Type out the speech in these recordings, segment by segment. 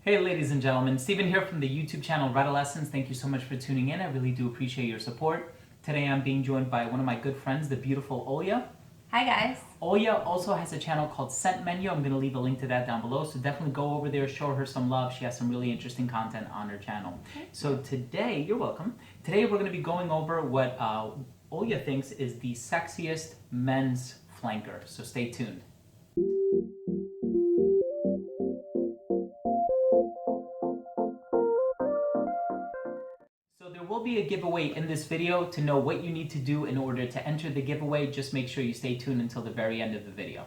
Hey ladies and gentlemen, Steven here from the YouTube channel Redolessence. Thank you so much for tuning in. I really do appreciate your support. Today I'm being joined by one of my good friends, the beautiful Olya. Hi guys. Olya also has a channel called Scent Menu. I'm going to leave a link to that down below, so definitely go over there, show her some love. She has some really interesting content on her channel. So today, you're welcome. Today we're going to be going over what Olya thinks is the sexiest men's flanker. So stay tuned. So there will be a giveaway in this video. To know what you need to do in order to enter the giveaway, just make sure you stay tuned until the very end of the video.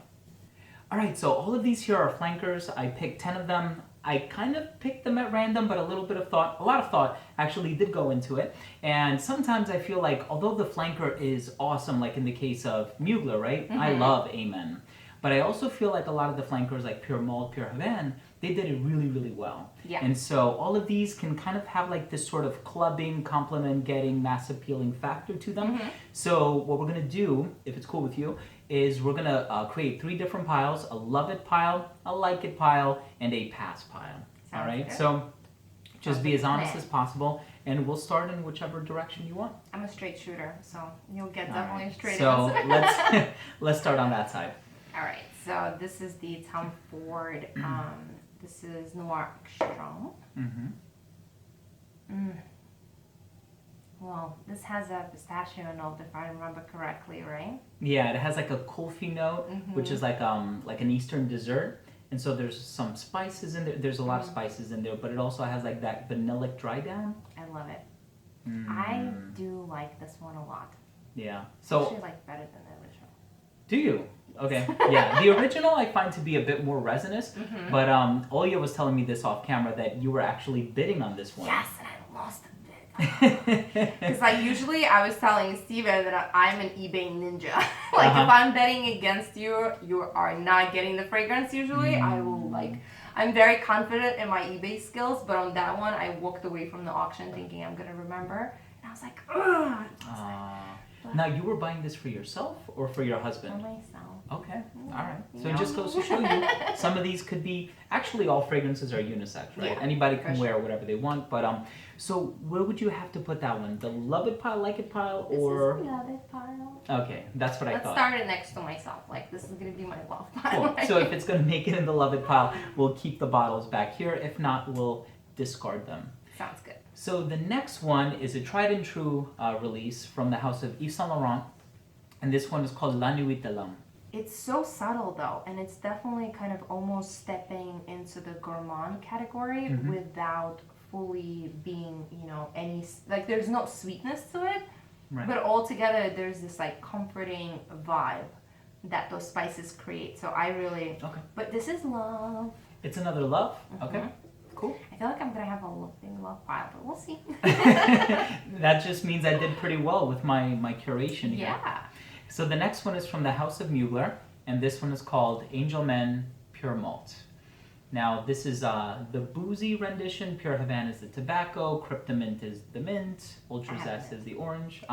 Alright, so all of these here are flankers. I picked 10 of them. I kind of picked them at random, but a lot of thought actually did go into it. And sometimes I feel like, although the flanker is awesome, like in the case of Mugler, right? I love Amen. But I also feel like a lot of the flankers, like Pure Malt, Pure Havane, they did it really, really well. Yeah. And so all of these can kind of have like this sort of clubbing, compliment getting, mass appealing factor to them. So what we're going to do, if it's cool with you, is we're going to create 3 different piles: a love it pile, a like it pile, and a pass pile. All right? Good. So just be as honest as possible, and we'll start in whichever direction you want. I'm a straight shooter, so you'll get definitely a straight so answer. let's start on that side. All right, so this is the Tom Ford. This is Noir Strong. Well, this has a pistachio note, if I remember correctly, right? Yeah, it has like a kulfi note, which is like an Eastern dessert. And so there's some spices in there. There's a lot of spices in there, but it also has like that vanillic dry down. I love it. I do like this one a lot. Yeah. I So actually like better than the original. do you? Okay. Yeah. The original I find to be a bit more resinous, but Olya was telling me this off camera that you were actually bidding on this one. Yes, and I lost a bit. Because like usually I was telling Steven that I'm an eBay ninja. Like if I'm betting against you, you are not getting the fragrance usually. I will I'm very confident in my eBay skills, but on that one I walked away from the auction thinking I'm gonna remember. And I was like, ugh. Now you were buying this for yourself or for your husband? For myself. Okay, all right. So it just goes to show you, some of these could be, actually all fragrances are unisex, right? Yeah, Anybody can wear whatever they want, but so where would you have to put that one? The love it pile, like it pile, or? This is love it pile. Okay, that's what I thought. Let's start it next to myself. Like this is gonna be my love pile. Cool. Right? So if it's gonna make it in the love it pile, we'll keep the bottles back here. If not, we'll discard them. Sounds good. So the next one is a tried and true release from the house of Yves Saint Laurent, and this one is called La Nuit de l'Homme. It's so subtle though, and it's definitely kind of almost stepping into the gourmand category without fully being, any, like there's no sweetness to it, but altogether there's this like comforting vibe that those spices create. So I really, but this is love. It's another love? Okay, cool. I feel like I'm gonna have a big love pile, but we'll see. That just means I did pretty well with my curation here. Yeah. So the next one is from the house of Mugler, and this one is called Angel Men Pure Malt. Now this is the boozy rendition. Pure Havane is the tobacco, Cryptomint is the mint, Ultra Zest is the orange.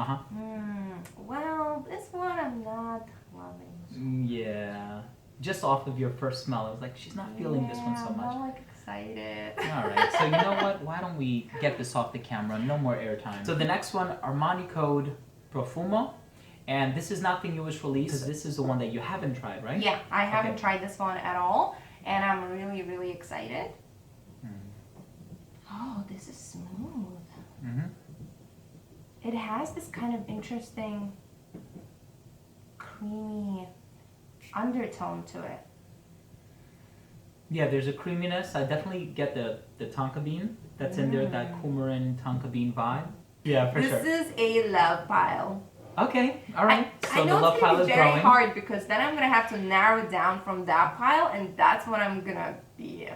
Well, this one I'm not loving. Yeah. Just off of your first smell, I was like, she's not feeling this one so much. I'm not excited. All right, so you know what? Why don't we get this off the camera? No more airtime. So the next one, Armani Code Profumo. And this is not the newest release, because this is the one that you haven't tried, right? Yeah, I haven't tried this one at all, and I'm really, really excited. Oh, this is smooth. It has this kind of interesting, creamy undertone to it. Yeah, there's a creaminess. I definitely get the tonka bean that's in there, that coumarin tonka bean vibe. Yeah, for sure. This is a love pile. Okay, all right. I know it's going to be very hard because then I'm going to have to narrow down from that pile, and that's what I'm going to be.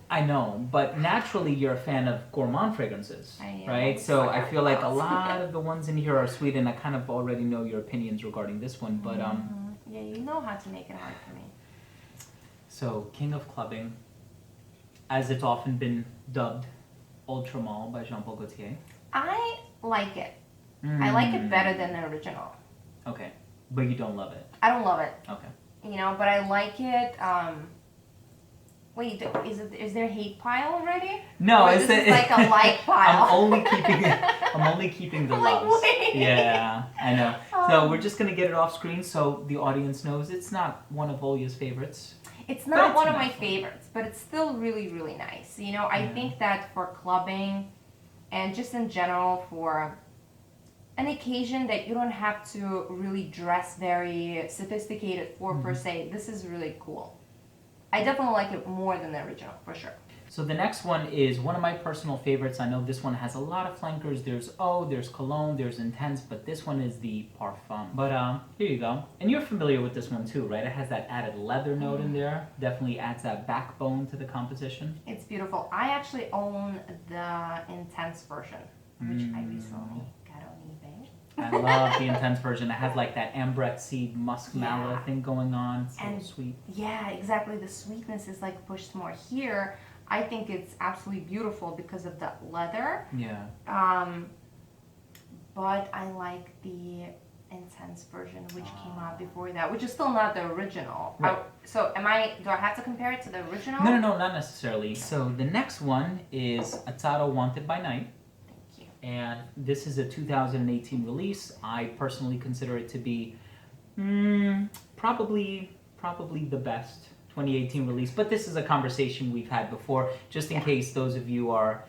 I know, but naturally you're a fan of gourmand fragrances, right? So I feel like a lot of the ones in here are sweet, and I kind of already know your opinions regarding this one, but yeah, you know how to make it hard for me. So, King of Clubbing, as it's often been dubbed, Ultra Malt by Jean Paul Gaultier. I like it. I like it better than the original. Okay, but you don't love it. I don't love it. Okay. But I like it. Wait, is there hate pile already? No, or is this like a like pile? I'm only keeping the Like, loves. wait. Yeah, I know. So we're just gonna get it off screen so the audience knows it's not one of Olya's favorites. It's not one of my nice favorites, but it's still really, really nice. You know, I think that for clubbing and just in general for an occasion that you don't have to really dress very sophisticated for per se, this is really cool. I definitely like it more than the original, for sure. So the next one is one of my personal favorites. I know this one has a lot of flankers. There's Eau, there's Cologne, there's Intense, but this one is the Parfum. But here you go. And you're familiar with this one too, right? It has that added leather note in there. Definitely adds that backbone to the composition. It's beautiful. I actually own the Intense version, which I recently got on eBay. I love the Intense version. It has like that ambrette seed musk mallow thing going on. It's so sweet. Yeah, exactly. The sweetness is like pushed more here. I think it's absolutely beautiful because of the leather. Yeah. But I like the Intense version, which came out before that, which is still not the original. Right. So do I have to compare it to the original? No, not necessarily. So the next one is Atado Wanted by Night. Thank you. And this is a 2018 release. I personally consider it to be probably the best 2018 release, but this is a conversation we've had before, just in case those of you are,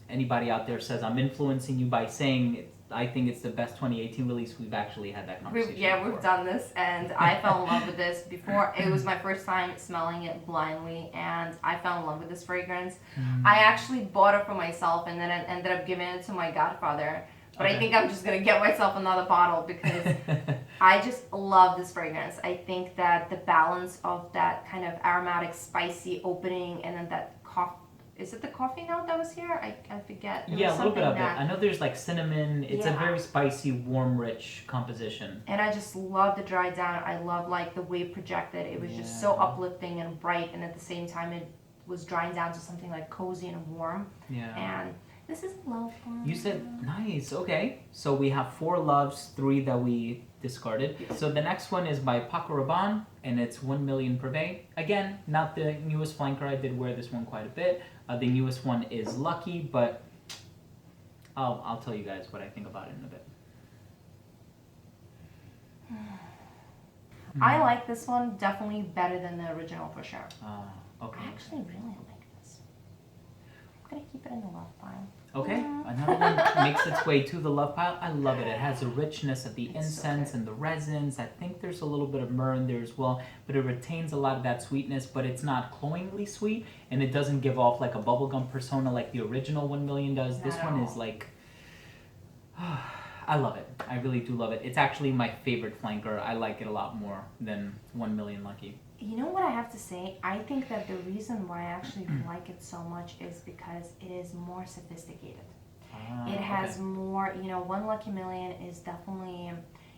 anybody out there says I'm influencing you by saying I think it's the best 2018 release, we've actually had that conversation before. We've done this, and I fell in love with this before. It was my first time smelling it blindly, and I fell in love with this fragrance. I actually bought it for myself, and then I ended up giving it to my godfather. But I think I'm just going to get myself another bottle because I just love this fragrance. I think that the balance of that kind of aromatic, spicy opening and then that coffee. Is it the coffee note that was here? I forget. Yeah, a little bit of it. I know there's like cinnamon. It's a very spicy, warm, rich composition. And I just love the dry down. I love like the way it projected. It was just so uplifting and bright. And at the same time, it was drying down to something like cozy and warm. Yeah. And this is love one. You said nice. Okay. So we have 4 loves, 3 that we discarded. So the next one is by Paco Rabanne, and it's 1 Million Privé. Again, not the newest flanker. I did wear this one quite a bit. The newest one is Lucky, but I'll tell you guys what I think about it in a bit. I like this one definitely better than the original for sure. Okay. I actually really like this. I'm gonna keep it in the love pile. Okay, another one makes its way to the love pile. I love it. It has a richness of the incense and the resins. I think there's a little bit of myrrh in there as well, but it retains a lot of that sweetness, but it's not cloyingly sweet, and it doesn't give off like a bubblegum persona like the original 1 Million does. This one is like, I love it. I really do love it. It's actually my favorite flanker. I like it a lot more than 1 Million Lucky. You know what I have to say? I think that the reason why I actually like it so much is because it is more sophisticated. It has more, you know, 1 Lucky Million is definitely,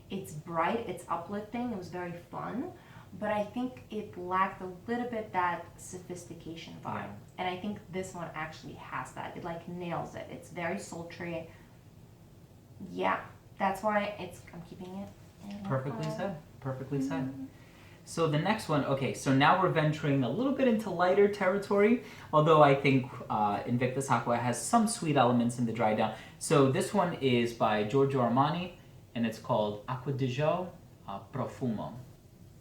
it's bright, it's uplifting, it was very fun, but I think it lacked a little bit that sophistication vibe. And I think this one actually has that. It like nails it. It's very sultry. Yeah, that's why I'm keeping it. Perfectly said. Perfectly said. So the next one, okay, so now we're venturing a little bit into lighter territory, although I think Invictus Aqua has some sweet elements in the dry down. So this one is by Giorgio Armani, and it's called Acqua di Gio Profumo.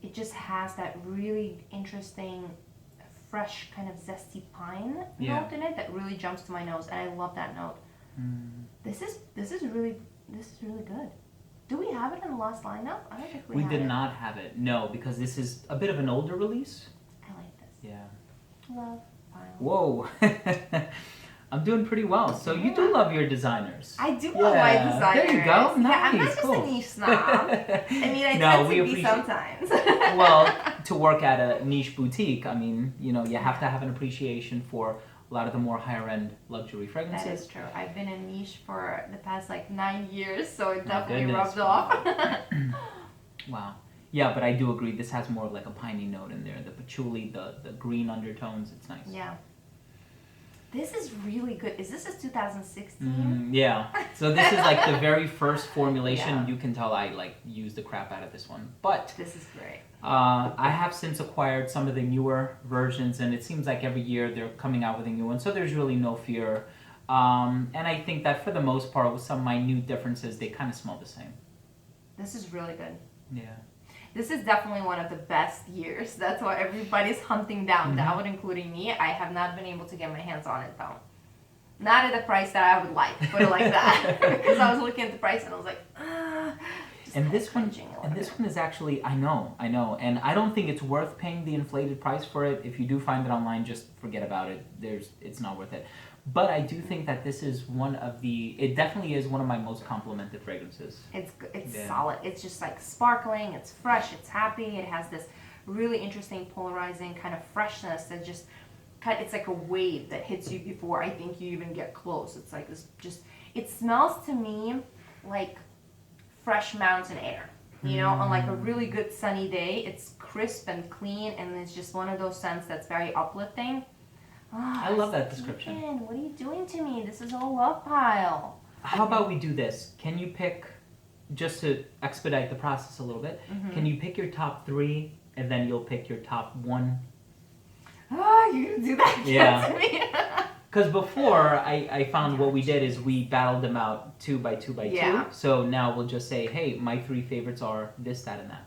It just has that really interesting, fresh kind of zesty pine note in it that really jumps to my nose, and I love that note. This is really good. Do we have it in the last lineup? I don't think we have it. We did not have it, no, because this is a bit of an older release. I like this. Yeah. Love pile. Whoa. I'm doing pretty well. So you do love your designers. I do love my designers. There you go. Nice. Yeah, I'm not just a niche snob. I mean, I tend to be sometimes. Well, to work at a niche boutique, I mean, you know, you have to have an appreciation for a lot of the more higher end luxury fragrances. That is true. I've been in niche for the past like 9 years, so it definitely rubbed off. Wow. Yeah, but I do agree. This has more of like a piney note in there. The patchouli, the green undertones. It's nice. Yeah. This is really good. Is this 2016? Yeah. So this is like the very first formulation. Yeah. You can tell I like used the crap out of this one. But This is great. I have since acquired some of the newer versions, and it seems like every year they're coming out with a new one. So there's really no fear. And I think that for the most part, with some minute differences, they kind of smell the same. This is really good. Yeah. This is definitely one of the best years. That's why everybody's hunting down that one, including me. I have not been able to get my hands on it though. Not at the price that I would like, put it like that. Because I was looking at the price and I was like, And this one is actually, I know, and I don't think it's worth paying the inflated price for it. If you do find it online, just forget about it. It's not worth it. But I do think that this is it definitely is one of my most complimented fragrances. It's solid. It's just like sparkling, it's fresh, it's happy. It has this really interesting polarizing kind of freshness that just, it's like a wave that hits you before I think you even get close. It's like this it smells to me like fresh mountain air. You know, on like a really good sunny day, it's crisp and clean, and it's just one of those scents that's very uplifting. Oh, I love that description. What are you doing to me? This is a love pile. How about we do this? Can you pick, just to expedite the process a little bit, can you pick your top 3 and then you'll pick your top 1? Oh, you're going to do that again to me? Because before, I found what we did is we battled them out 2 by 2 by 2. So now we'll just say, hey, my 3 favorites are this, that, and that.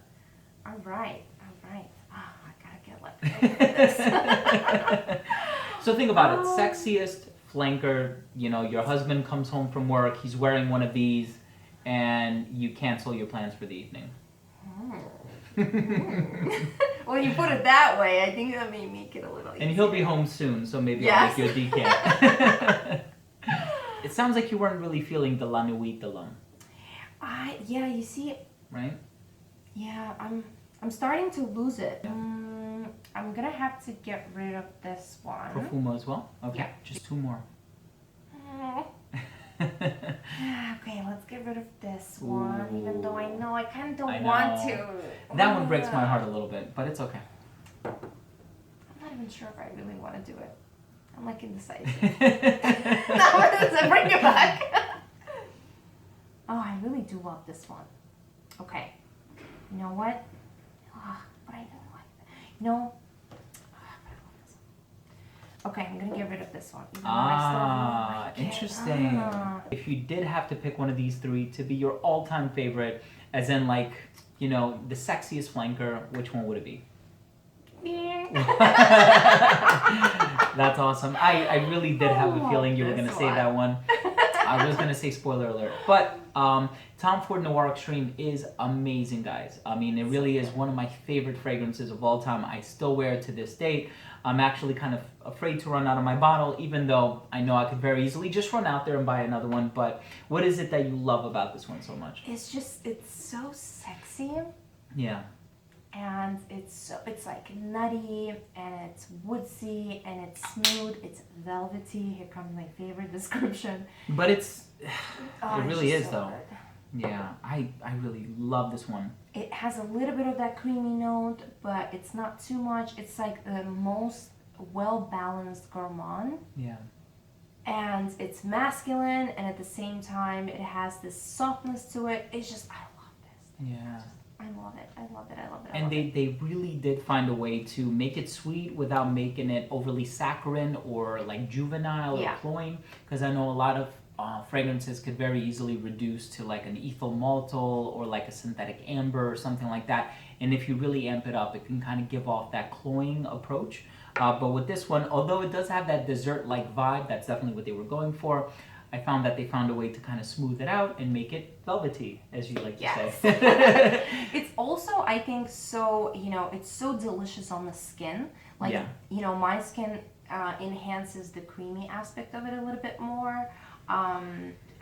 All right. Oh, I got to get this. So think about it. Sexiest, flanker, you know, your husband comes home from work, he's wearing one of these, and you cancel your plans for the evening. Well, you put it that way, I think that may make it a little easier. And he'll be home soon, so maybe I'll make you a decant. It sounds like you weren't really feeling the La Nuit de l'Homme. Yeah, you see... Right? Yeah, I'm starting to lose it. Yeah. I'm gonna have to get rid of this one. Profumo as well? Okay, just 2 more. Okay, let's get rid of this one, even though I know I kind of don't want to. That one breaks my heart a little bit, but it's okay. I'm not even sure if I really want to do it. I'm like indecisive. No, bring it back. Oh, I really do love this one. Okay, you know what? But I don't like that. You know, okay, I'm gonna get rid of this one. Interesting. If you did have to pick one of these 3 to be your all-time favorite, as in like, you know, the sexiest flanker, which one would it be? That's awesome. I really did have a feeling you were gonna say that one. I was gonna say spoiler alert, but Tom Ford Noir Extreme is amazing, guys. I mean, it really is one of my favorite fragrances of all time. I still wear it to this date. I'm actually kind of afraid to run out of my bottle, even though I know I could very easily just run out there and buy another one. But what is it that you love about this one so much? It's so sexy. Yeah. And it's like nutty, and it's woodsy, and it's smooth, it's velvety. Here comes my favorite description. But it really is so though. Good. Yeah, I really love this one. It has a little bit of that creamy note, but it's not too much. It's like the most well-balanced gourmand. Yeah. And it's masculine, and at the same time, it has this softness to it. It's just, I love this. Yeah. I love it. And they really did find a way to make it sweet without making it overly saccharine or like juvenile or cloying. Because I know a lot of fragrances could very easily reduce to like an ethyl maltol or like a synthetic amber or something like that. And if you really amp it up, it can kind of give off that cloying approach. But with this one, although it does have that dessert-like vibe, that's definitely what they were going for. I found that they found a way to kind of smooth it out and make it velvety, as you like to say. It's also, I think, so, you know, it's so delicious on the skin. Like, you know, my skin enhances the creamy aspect of it a little bit more. Are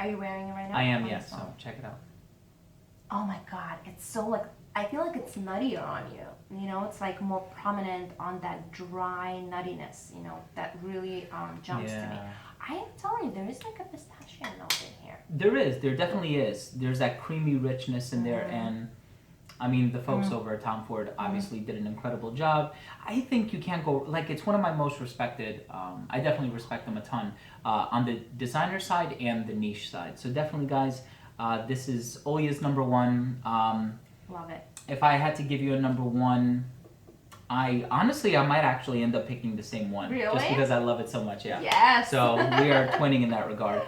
you wearing it right now? I am, yes. So check it out. Oh my God, it's so like, I feel like it's nuttier on you. You know, it's like more prominent on that dry nuttiness, you know, that really jumps to me. I am telling you, there is like a pistachio note in here. There definitely is. There's that creamy richness in there, and I mean, the folks over at Tom Ford obviously did an incredible job. I think you can't go, like, it's one of my most respected, I definitely respect them a ton, on the designer side and the niche side. So definitely, guys, this is Olya's number one. Love it. If I had to give you a number one, I might actually end up picking the same one. Really? Just because I love it so much, yeah. Yes. So we are twinning in that regard.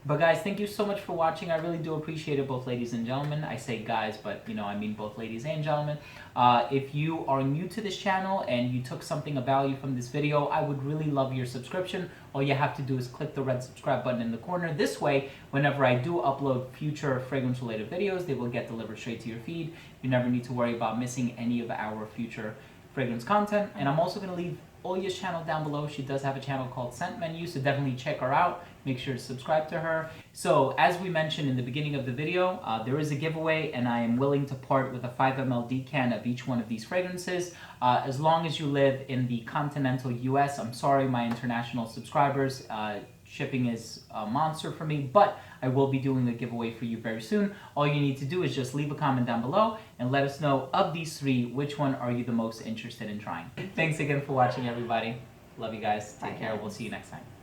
But guys, thank you so much for watching. I really do appreciate it, both ladies and gentlemen. I say guys, but you know, I mean both ladies and gentlemen. If you are new to this channel and you took something of value from this video, I would really love your subscription. All you have to do is click the red subscribe button in the corner. This way, whenever I do upload future fragrance-related videos, they will get delivered straight to your feed. You never need to worry about missing any of our future fragrance content. And I'm also going to leave Olya's channel down below. She does have a channel called Scent Menu, so definitely check her out. Make sure to subscribe to her. So as we mentioned in the beginning of the video, there is a giveaway, and I am willing to part with a 5 ml decan of each one of these fragrances. As long as you live in the continental US, I'm sorry my international subscribers, shipping is a monster for me, but I will be doing a giveaway for you very soon. All you need to do is just leave a comment down below and let us know, of these 3, which one are you the most interested in trying. Thanks again for watching, everybody. Love you guys. Take care. We'll see you next time.